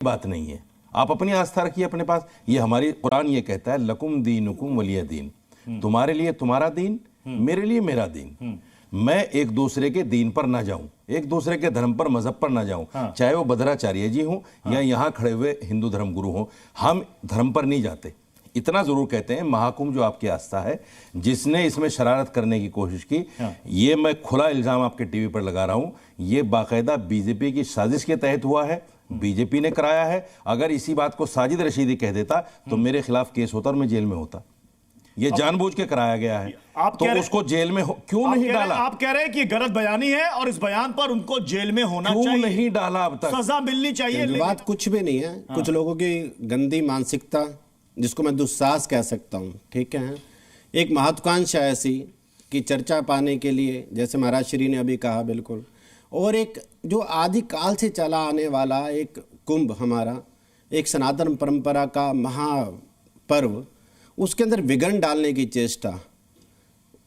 बात नहीं है, आप अपनी आस्था रखिए अपने पास। ये हमारी कुरान ये कहता है लकुम दीनुकुम वलिय दीन, तुम्हारे लिए तुम्हारा दीन, मेरे लिए मेरा दीन। मैं एक दूसरे के दीन पर ना जाऊं, एक दूसरे के धर्म पर, मजहब पर ना जाऊं, चाहे वो भद्राचार्य जी हों या यहाँ खड़े हुए हिंदू धर्म गुरु हों, हम धर्म पर नहीं जाते। इतना जरूर कहते हैं महाकुंभ जो आपकी आस्था है, जिसने इसमें शरारत करने की कोशिश की, ये मैं खुला इल्जाम आपके टीवी पर लगा रहा हूं, ये बाकायदा बीजेपी की साजिश के तहत हुआ है, बीजेपी ने कराया है। अगर इसी बात को साजिद रशीदी कह देता तो मेरे खिलाफ केस होता और मैं जेल में होता। ये जानबूझ के कराया गया है, तो उसको जेल में क्यों नहीं डाला? आप कह रहे हैं कि गलत बयानी है और इस बयान पर उनको जेल में होना चाहिए, क्यों नहीं डाला अब तक? सजा मिलनी चाहिए। बात कुछ भी नहीं है, कुछ लोगों की गंदी मानसिकता, जिसको मैं दुस्साहस कह सकता हूँ, ठीक है। एक महत्वाकांक्षा ऐसी कि चर्चा पाने के लिए, जैसे महाराज श्री ने अभी कहा, बिल्कुल, और एक जो आदिकाल से चला आने वाला एक कुंभ, हमारा एक सनातन परंपरा का महापर्व, उसके अंदर विघ्न डालने की चेष्टा,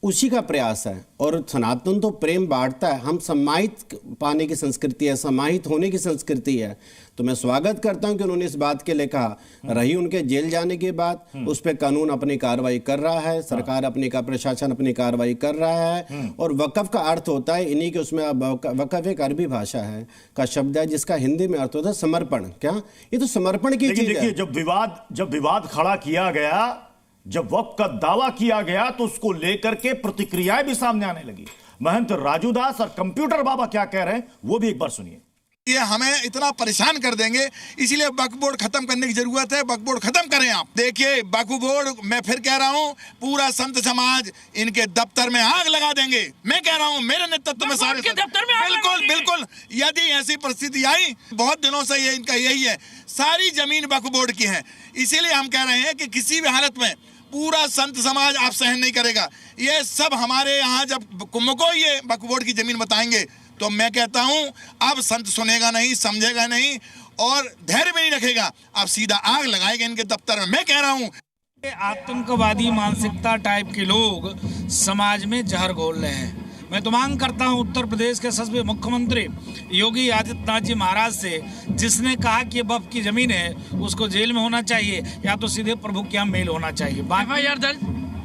उसी का प्रयास है। और सनातन तो प्रेम बांटता है, हम सम्मानित पाने की संस्कृति है, सम्मानित होने की संस्कृति है। तो मैं स्वागत करता हूं कि उन्होंने इस बात के लिए कहा। रही उनके जेल जाने की बात, उस पर कानून अपनी कार्रवाई कर रहा है, सरकार अपनी का, प्रशासन अपनी कार्रवाई कर रहा है। और वक़फ़ का अर्थ होता है इन्हीं के, उसमें वक़फ़ एक अरबी भाषा है का शब्द है जिसका हिंदी में अर्थ होता है समर्पण। क्या ये तो समर्पण की चीज है। जब विवाद खड़ा किया गया, जब वक्फ का दावा किया गया, तो उसको लेकर के प्रतिक्रियाएं भी सामने आने लगी। महंत राजू दास और कंप्यूटर बाबा क्या कह रहे हैं वो भी एक बार सुनिए। ये हमें इतना परेशान कर देंगे, इसीलिए वक्फ बोर्ड खत्म करने की जरूरत है। वक्फ बोर्ड खत्म करें आप। देखिए वक्फ बोर्ड, मैं फिर कह रहा हूँ, पूरा संत समाज इनके दफ्तर में आग लगा देंगे। मैं कह रहा हूँ मेरे नेतृत्व में सारे दफ्तर में बिल्कुल बिल्कुल, यदि ऐसी परिस्थिति आई, बहुत दिनों से ये इनका यही है, सारी जमीन वक्फ बोर्ड की है। इसीलिए हम कह रहे हैं कि किसी भी हालत में पूरा संत समाज आप सहन नहीं करेगा। ये सब हमारे यहाँ जब कुंभ को ये वक्फ बोर्ड की जमीन बताएंगे, तो मैं कहता हूं अब संत सुनेगा नहीं, समझेगा नहीं और धैर्य भी नहीं रखेगा, अब सीधा आग लगाएगा इनके दफ्तर में। मैं कह रहा हूं आतंकवादी मानसिकता टाइप के लोग समाज में जहर घोल रहे हैं। मैं तो मांग करता हूं उत्तर प्रदेश के यशस्वी मुख्यमंत्री योगी आदित्यनाथ जी महाराज से, जिसने कहा कि वक्फ की जमीन है उसको जेल में होना चाहिए या तो सीधे प्रभु के यहाँ मेल होना चाहिए। एफआईआर दर्ज,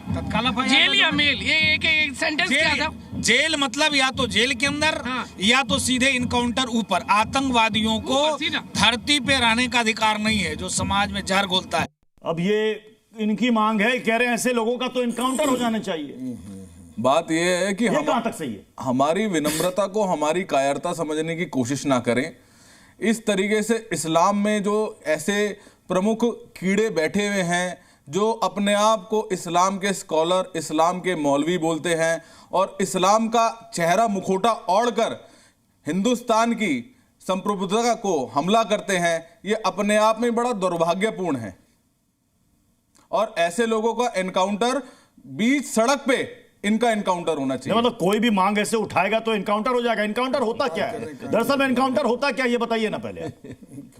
तत्काल जेल या मेल, ये एक सेंटेंस क्या था? जेल मतलब या तो जेल के अंदर, या तो सीधे इनकाउंटर ऊपर। आतंकवादियों को धरती पे रहने का अधिकार नहीं है जो समाज में जहर घोलता है। अब ये इनकी मांग है, कह रहे हैं ऐसे लोगों का तो इनकाउंटर हो जाना चाहिए। बात यह है कि हम कहां तक सही है? हमारी विनम्रता को हमारी कायरता समझने की कोशिश ना करें। इस तरीके से इस्लाम में जो ऐसे प्रमुख कीड़े बैठे हुए हैं जो अपने आप को इस्लाम के स्कॉलर, इस्लाम के मौलवी बोलते हैं और इस्लाम का चेहरा मुखौटा ओढ़कर हिंदुस्तान की संप्रभुता को हमला करते हैं, ये अपने आप में बड़ा दुर्भाग्यपूर्ण है। और ऐसे लोगों का एनकाउंटर बीच सड़क पे इनका एनकाउंटर होना चाहिए। मतलब कोई भी मांग ऐसे उठाएगा तो एनकाउंटर हो जाएगा। एनकाउंटर होता क्या है दरअसल? एनकाउंटर होता क्या ये बताइए ना पहले।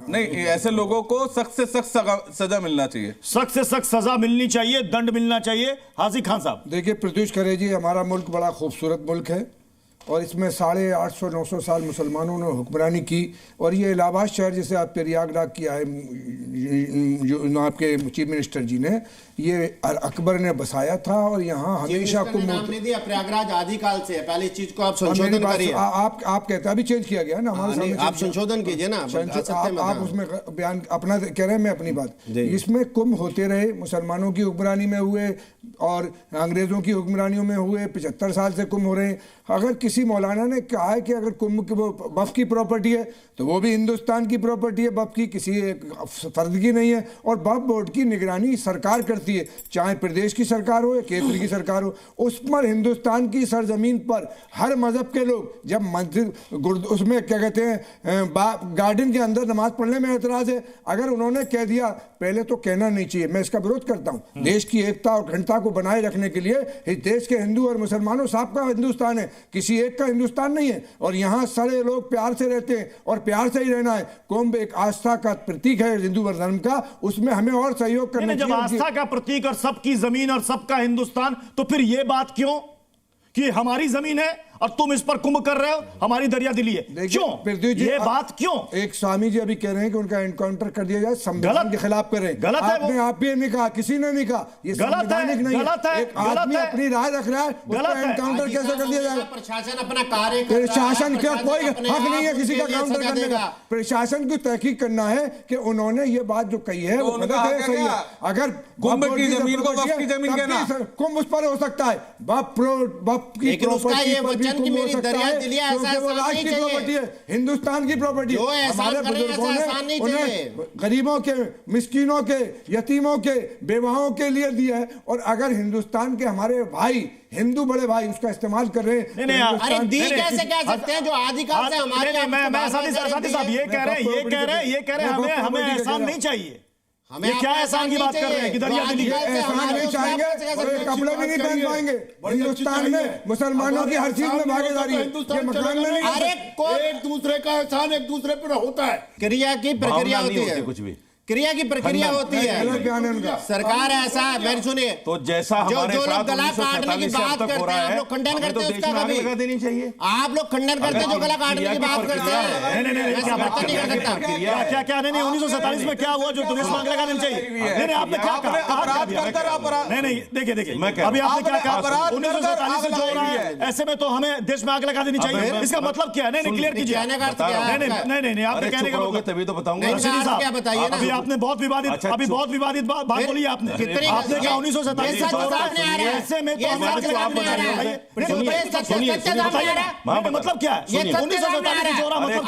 नहीं, ऐसे लोगों को सख्त से सख्त सजा मिलना चाहिए, सख्त से सख्त सजा मिलनी चाहिए, दंड मिलना चाहिए। हाजी खान साहब, देखिए प्रत्युष खरे जी, हमारा मुल्क बड़ा खूबसूरत मुल्क है और इसमें 850-900 साल मुसलमानों ने हुक्मरानी की। और ये इलाहाबाद शहर जिसे आप प्रयागराज किया है, जो आपके चीफ मिनिस्टर जी ने, ये अकबर ने बसाया था और यहाँ हमेशा प्रयागराज आदिकाल से है। पहले इस चीज को आप संशोधन करिए। आप कहते हैं अभी चेंज किया गया ना, हमारे सामने आप संशोधन कीजिए ना। आप उसमें बयान अपना कह रहे हैं, मैं अपनी बात। इसमें कुंभ होते रहे, मुसलमानों की हुक्मरानी में हुए और अंग्रेजों की हुक्मरानियों में हुए, 75 साल से कुंभ हो रहे हैं। अगर किसी मौलाना ने कहा है कि अगर कुंभ की वो वक्फ की प्रॉपर्टी है तो वो भी हिंदुस्तान की प्रॉपर्टी है, वक्फ की किसी फर्द की नहीं है। और वक्फ बोर्ड की निगरानी सरकार करती है, चाहे प्रदेश की सरकार हो या केंद्र की सरकार हो। उस पर हिंदुस्तान की सरजमीन पर हर मजहब के लोग जब मस्जिद उसमें क्या कहते हैं गार्डन के अंदर नमाज पढ़ने में एतराज है, अगर उन्होंने कह दिया, पहले तो कहना नहीं चाहिए, मैं इसका विरोध करता हूँ। देश की एकता और अखंडता को बनाए रखने के लिए इस देश के हिंदू और मुसलमानों सबका हिंदुस्तान है, किसी एक का हिंदुस्तान नहीं है। और यहाँ सारे लोग प्यार से रहते हैं और प्यार से ही रहना है। कुंभ एक आस्था का प्रतीक है हिंदू धर्म का, उसमें हमें और सहयोग करना चाहिए। जब आस्था का प्रतीक और सबकी जमीन और सबका हिंदुस्तान, तो फिर यह बात क्यों कि हमारी जमीन है और तुम इस पर कुंभ कर रहे हो, हमारी दरिया दिली है। क्यों पृथ्वी जी, ये बात क्यों? एक स्वामी जी अभी कह रहे हैं कि उनका एनकाउंटर कर दिया जाए, संविधान के खिलाफ कर रहे हैं। गलत है, आपने आप भी नहीं कहा, किसी ने नहीं कहा, ये संवैधानिक नहीं है। एक आदमी अपनी राय रख रहा है, उसका एनकाउंटर कैसे कर दिया जाएगा? प्रशासन अपना कार्य, प्रशासन का कोई हक नहीं है किसी का काउंटर करने का। प्रशासन को तहकीक करना है कि उन्होंने ये बात जो कही है वो गलत है, सही है। अगर कुंभ की जमीन को वक्फ की जमीन कहना, कुंभ उस पर हो सकता है, बाप की प्रॉपर्टी पर भी कुंभ हो सकता है, क्योंकि वो राष्ट्र की प्रॉपर्टी है, हिंदुस्तान की प्रॉपर्टी। हमारे बुजुर्गों ने उन्हें गरीबों के, मिस्कीनों के, यतीमों के, बेवाओं के लिए दिया है, और अगर हिंदुस्तान के हमारे भाई, हिंदू बड़े भाई उसका इस्तेमाल कर रहे हैं, अरे दी कैसे कह सकते हैं जो आदिकाल से हमारे। मैं साथी साहब ये कह रहे हैं हमें एहसान नहीं चाहिए। ये क्या एहसान की बात कर रहे हैं कि दरिया दिली? एहसान नहीं चाहेंगे और ये कपड़े भी नहीं पहन पाएंगे। हिंदुस्तान में मुसलमानों की हर चीज में भागीदारी है, ये मकान में नहीं। अरे एक दूसरे का एहसान एक दूसरे पर होता है। क्रिया की प्रक्रिया होती है, कुछ भी क्रिया की प्रक्रिया होती है। सरकार ऐसा है, मेरी सुनिए, तो जैसा हमारे जो लोग साथ गला काटने की बात करते हैं, आप लोग खंडन करते हैं उसका कभी लगा देनी चाहिए। आप लोग खंडन करते हैं जो गला काटने की बात करते हैं। नहीं, क्या बात नहीं कर सकता। क्या नहीं 1947 में क्या हुआ जो तुम्हें आग लगा देनी चाहिए? नहीं, आपने क्या कहा? नहीं, देखिए अभी आपने क्या कहा? 1947 से जो हो रहा है, ऐसे में तो हमें देश में आग लगा देनी चाहिए। इसका मतलब क्या है? नहीं, क्लियर कीजिए। कहने का अर्थ क्या है? नहीं, आपने कहने का मतलब तभी तो बताऊंगा। क्या बताइए ना। आपने बहुत विवादित बात बोली। आपने क्या 1947 ऐसे में तो मतलब क्या है? 1947 जो रहा मतलब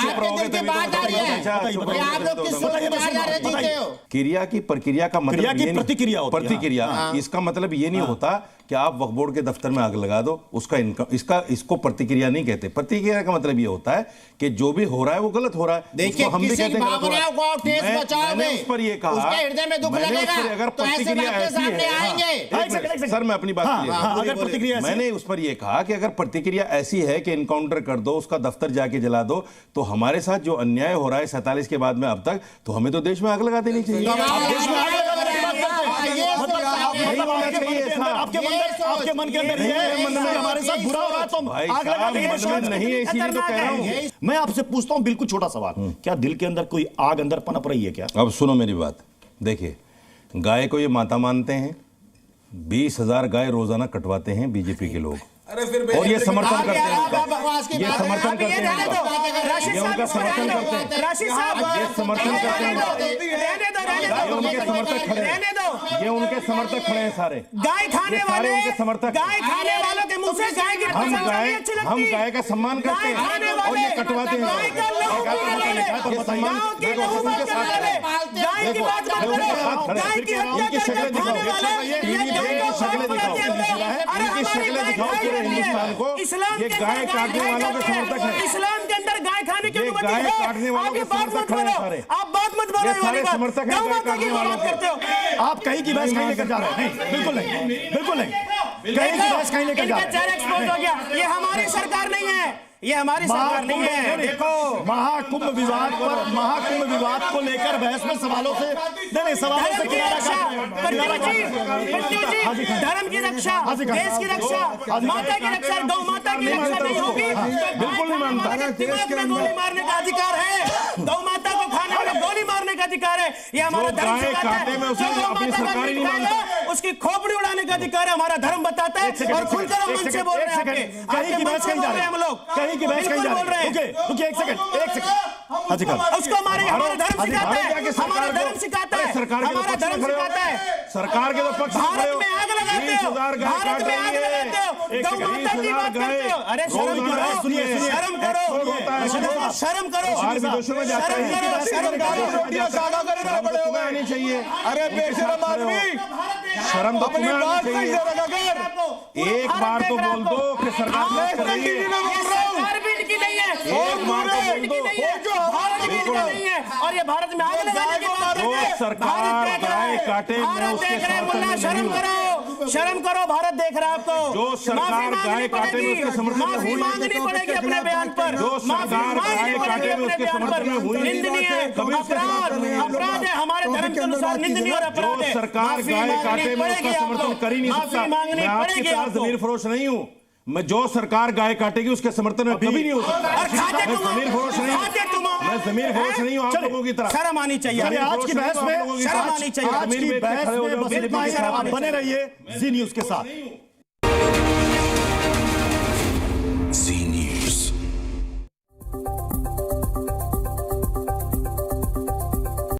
क्रिया की प्रक्रिया का मतलब क्रिया की प्रतिक्रिया, इसका मतलब ये नहीं होता कि आप वक्फ बोर्ड के दफ्तर में आग लगा दो, इसको प्रतिक्रिया नहीं कहते। प्रतिक्रिया का मतलब ये होता है कि जो भी हो रहा है वो गलत हो रहा है। देखिए, हम भी कहते हैं मैंने उस पर ये कहा, में दुख लगेगा अगर तो ऐसे प्रतिक्रिया आपके ऐसी सामने है, आएंगे। सर मैं अपनी बात अगर प्रतिक्रिया मैंने उस पर यह कहा कि अगर प्रतिक्रिया ऐसी है कि इनकाउंटर कर दो, उसका दफ्तर जाके जला दो, तो हमारे साथ जो अन्याय हो रहा है 47 के बाद में अब तक, तो हमें तो देश में आग लगा देनी चाहिए। आपके मन के अंदर हमारे साथ बुरा हो रहा है तो आग लगा देंगे नहीं है, इसीलिए तो कह रहा हूं। मैं आपसे पूछता हूं बिल्कुल छोटा सवाल, क्या दिल के अंदर कोई आग अंदर पनप रही है क्या? अब सुनो मेरी बात, देखिए गाय को ये माता मानते हैं, 20,000 गाय रोजाना कटवाते हैं बीजेपी के लोग, और ये समर्थन करते हैं, ये समर्थन करते हैं, ये उनका समर्थन करते हैं, ये समर्थन करते हैं, ये उनके समर्थक खड़े हैं, ये उनके समर्थक खड़े हैं सारे गाय खाने वाले, उनके समर्थक, गाय खाने वालों के मुंह से गाय की हम गाय का सम्मान करते हैं और ये कटवाते हैं। हिंदुस्तान को ये गाय काटने वालों के समर्थक हैं। इस्लाम के अंदर गाय खाने की अनुमति है। गाय काटने वालों के समर्थक खड़े हैं सारे। आप बात मत बोलो, सारे समर्थक हैं गाय काटने वालों के। आप कहीं की बहस कहीं लेकर जा रहे हैं? नहीं, बिल्कुल नहीं, बिल्कुल नहीं, कहीं की बहस कहीं लेकर जा रहे हैं। चेहरा एक्सपोज हो गया। ये हमारी सरकार नहीं है, ये हमारी सरकार नहीं है। देखो, महाकुंभ विवाद को लेकर बहस में सवालों से सवालों से धर्म की रक्षा, देश की रक्षा, माता की रक्षा, गौ माता की रक्षा नहीं होगी। बिल्कुल नहीं मानता। दिमाग में गोली मारने का अधिकार है, गौ माता को खाने वाले गोली मारने का अधिकार है, ये हमारा धर्म सिखाता है। उसकी खोपड़ी उड़ाने का अधिकार है, हमारा धर्म बताता है। और खुलकर हम मन से बोल रहे हैं, कहीं की बहस कहीं जा रहे हैं हम लोग, कहीं की बहस कहीं जा रहे हैं। रुकिए एक सेकंड। उसको हमारा धर्म सिखाता है, हमारा धर्म सिखाता है, हमारा धर्म सिखाता है। सरकार के तो पक्ष में भारत में आग लगाते हो, भारत में आग लगाते हो, गौ माता की बात करते हो। अरे शर्म करो, सुनिए, शर्म करो, शर्म करो, आनी चाहिए। अरे बेशरम आदमी, शर्म तो तुम्हें आनी चाहिए। एक बार तो बोल दो कि सरकार कर रही है। और ये भारत में आग लगाने की बात जो सरकार गाय काटे में उसके शर्म करो, भारत देख रहा है आपको। जो सरकार गाय काटे में उसके समर्थन में हुई, मांगनी पड़ेगी अपने बयान पर। जो सरकार गाय काटे में उसके समर्थन में हुई, निंदनीय है, अपराध है, हमारे धर्म के अनुसार निंदनीय और अपराध है। सरकार गाय काटे में उसका समर्थन कर ही नहीं सकता। मैं आपकी तरह जमीर फरोश नहीं हूँ, मैं जो सरकार गाय काटेगी उसके समर्थन में कभी नहीं हो सकता। मैं जमीर फरोश नहीं हूं आप लोगों की तरह। शर्म आनी चाहिए। आज की बहस में शर्म आनी चाहिए। आज की बहस में बस इतना ही। आप बने रहिए जी न्यूज़ के साथ।